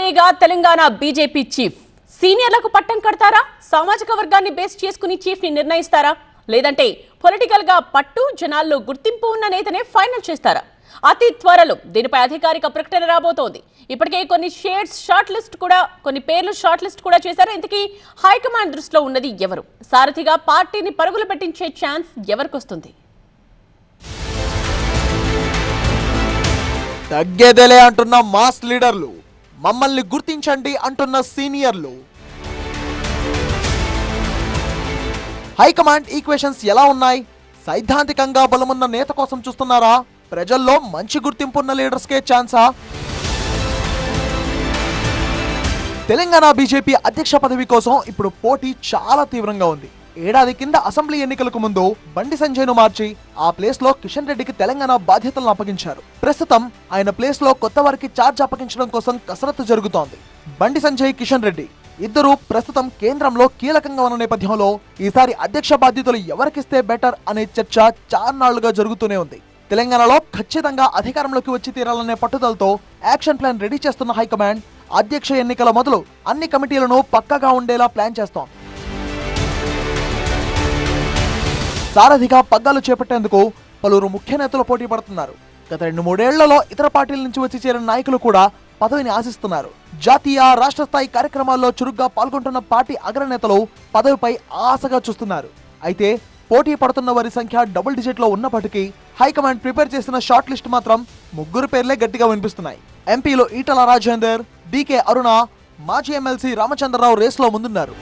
కాబోయేగా Telangana BJP chief సీనియర్లకు పట్టం కడతారా? సామాజిక వర్గాన్ని బేస్ చేసుకుని చీఫ్ ని నిర్ణయిస్తారా? లేదంటే పొలిటికల్ గా పట్టు జనాల్లో గుర్తింపు ఉన్న నేతనే ఫైనల్ చేస్తారా? అతి త్వరలో దీనిపై అధికారిక ప్రకటన రాబోతోంది. ఇప్పటికే కొన్ని పేర్లు షార్ట్ లిస్ట్ కూడా చేశారు. ఇంతకీ హైకమాండ్ దృష్టిలో ఉన్నది ఎవరు? సారథిగా పార్టీని పరుగులు పెట్టించే ఛాన్స్ ఎవరికొస్తుంది? తగ్గేదేలే అంటున్న మాస్ లీడర్లు, మమ్మల్ని గుర్తించండి అంటున్న సీనియర్లు. హైకమాండ్ ఈక్వేషన్స్ ఎలా ఉన్నాయి? సైద్ధాంతికంగా బలమున్న నేత కోసం చూస్తున్నారా? ప్రజల్లో మంచి గుర్తింపున్న లీడర్స్కే ఛాన్సా? తెలంగాణ బీజేపీ అధ్యక్ష పదవి కోసం ఇప్పుడు పోటీ చాలా తీవ్రంగా ఉంది. ఏడాది కింద అసెంబ్లీ ఎన్నికలకు ముందు బండి సంజయ్ను మార్చి ఆ ప్లేస్ లో కిషన్ రెడ్డికి తెలంగాణ బాధ్యతలను అప్పగించారు. ప్రస్తుతం ఆయన ప్లేస్ లో కొత్త వారికి ఛార్జ్ అప్పగించడం కోసం కసరత్తు జరుగుతోంది. బండి సంజయ్, కిషన్ రెడ్డి ఇద్దరు ప్రస్తుతం కేంద్రంలో కీలకంగా ఉన్న నేపథ్యంలో ఈసారి అధ్యక్ష బాధ్యతలు ఎవరికిస్తే బెటర్ అనే చర్చ చాన్నాళ్లుగా జరుగుతూనే ఉంది. తెలంగాణలో ఖచ్చితంగా అధికారంలోకి వచ్చి తీరాలనే పట్టుదలతో యాక్షన్ ప్లాన్ రెడీ చేస్తున్న హైకమాండ్ అధ్యక్ష ఎన్నికల మొదలు అన్ని కమిటీలను పక్కగా ఉండేలా ప్లాన్ చేస్తోంది. సారథిగా పగ్గాలు చేపట్టేందుకు పలువురు ముఖ్య నేతలు పోటీ పడుతున్నారు. గత 2-3 ఏళ్లలో ఇతర పార్టీల నుంచి వచ్చి చేరిన నాయకులు కూడా పదవిని ఆశిస్తున్నారు. జాతీయ, రాష్ట్ర స్థాయి కార్యక్రమాల్లో చురుగ్గా పాల్గొంటున్న పార్టీ అగ్రనేతలు పదవిపై ఆశగా చూస్తున్నారు. అయితే పోటీ పడుతున్న వారి సంఖ్య డబుల్ డిజిట్ లో ఉన్నప్పటికీ హైకమాండ్ ప్రిపేర్ చేసిన షార్ట్ లిస్ట్ మాత్రం 3 పేర్లే గట్టిగా వినిపిస్తున్నాయి. ఎంపీలో ఈటల రాజేందర్, డీకే అరుణ, మాజీ ఎమ్మెల్సీ రామచంద్రరావు రేస్లో ముందున్నారు.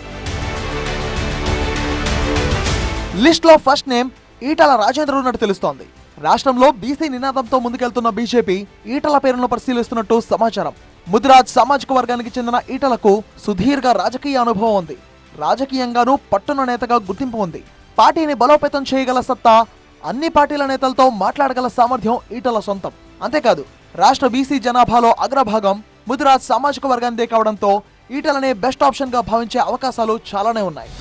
లిస్ట్ లో ఫస్ట్ నేమ్ ఈటల రాజేందర్ ఉన్నట్టు తెలుస్తోంది. రాష్ట్రంలో బీసీ నినాదంతో ముందుకెళ్తున్న బీజేపీ ఈటల పేరును పరిశీలిస్తున్నట్టు సమాచారం. ముదిరాజ్ సామాజిక వర్గానికి చెందిన ఈటలకు సుదీర్ఘ రాజకీయ అనుభవం ఉంది. రాజకీయంగానూ పట్టున నేతగా గుర్తింపు ఉంది. పార్టీని బలోపేతం చేయగల సత్తా, అన్ని పార్టీల నేతలతో మాట్లాడగల సామర్థ్యం ఈటల సొంతం. అంతేకాదు రాష్ట్ర బీసీ జనాభాలో అగ్రభాగం ముదిరాజ్ సామాజిక వర్గానిదే కావడంతో ఈటలనే బెస్ట్ ఆప్షన్ గా భావించే అవకాశాలు చాలానే ఉన్నాయి.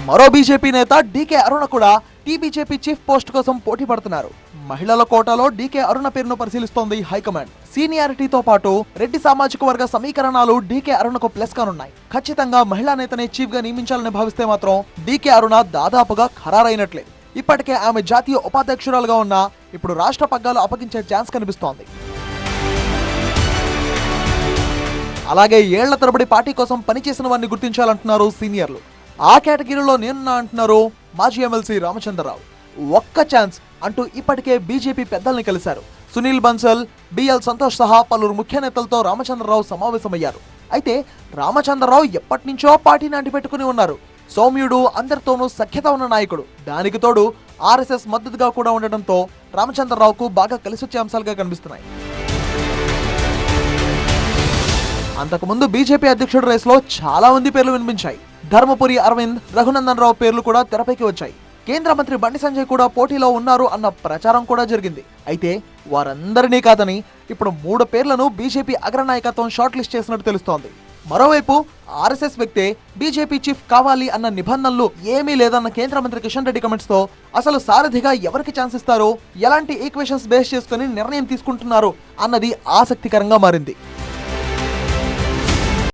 మరో బీజేపీ నేత డీకే అరుణ కూడా టీబీజేపీ చీఫ్ పోస్ట్ కోసం పోటీ పడుతున్నారు. మహిళల కోటాలో డీకే అరుణ పేరును పరిశీలిస్తోంది హైకమాండ్. సీనియారిటీతో పాటు రెడ్డి సామాజిక వర్గ సమీకరణాలు డీకే అరుణకు ప్లస్ కానున్నాయి. ఖచ్చితంగా మహిళా నేతనే చీఫ్ గా నియమించాలని భావిస్తే మాత్రం డీకే అరుణ దాదాపుగా ఖరారైనట్లే. ఇప్పటికే ఆమె జాతీయ ఉపాధ్యక్షురాలుగా ఉన్నా ఇప్పుడు రాష్ట్ర పగ్గాలు అప్పగించే ఛాన్స్ కనిపిస్తోంది. అలాగే ఏళ్ల తరబడి పార్టీ కోసం పనిచేసిన వారిని గుర్తించాలంటున్నారు సీనియర్లు. ఆ కేటగిరీలో నేనున్నా అంటున్నారు మాజీ ఎమ్మెల్సీ రామచంద్రరావు. ఒక్క ఛాన్స్ అంటూ ఇప్పటికే బీజేపీ పెద్దల్ని కలిశారు. సునీల్ బన్సల్, బిఎల్ సంతోష్ సహా పలువురు ముఖ్య నేతలతో రామచంద్రరావు సమావేశమయ్యారు. అయితే రామచంద్రరావు ఎప్పటి నుంచో పార్టీని అంటిపెట్టుకుని ఉన్నారు. సౌమ్యుడు, అందరితోనూ సఖ్యత ఉన్న నాయకుడు. దానికి తోడు ఆర్ఎస్ఎస్ మద్దతుగా కూడా ఉండడంతో రామచంద్రరావుకు బాగా కలిసొచ్చే అంశాలుగా కనిపిస్తున్నాయి. అంతకుముందు బీజేపీ అధ్యక్షుడి రేసులో చాలా మంది పేర్లు వినిపించాయి. ధర్మపురి అరవింద్, రఘునందన్ రావు పేర్లు కూడా తెరపైకి వచ్చాయి. కేంద్ర మంత్రి బండి సంజయ్ కూడా పోటీలో ఉన్నారు అన్న ప్రచారం కూడా జరిగింది. అయితే వారందరినీ కాదని ఇప్పుడు 3 పేర్లను బీజేపీ అగ్రనాయకత్వం షార్ట్ లిస్ట్ చేసినట్టు తెలుస్తోంది. మరోవైపు ఆర్ఎస్ఎస్ వ్యక్తే బీజేపీ చీఫ్ కావాలి అన్న నిబంధనలు ఏమీ లేదన్న కేంద్ర మంత్రి కిషన్ రెడ్డి కమెంట్స్ తో అసలు సారథిగా ఎవరికి ఛాన్స్ ఇస్తారు, ఎలాంటి ఈక్వేషన్స్ బేస్ చేసుకుని నిర్ణయం తీసుకుంటున్నారు అన్నది ఆసక్తికరంగా మారింది.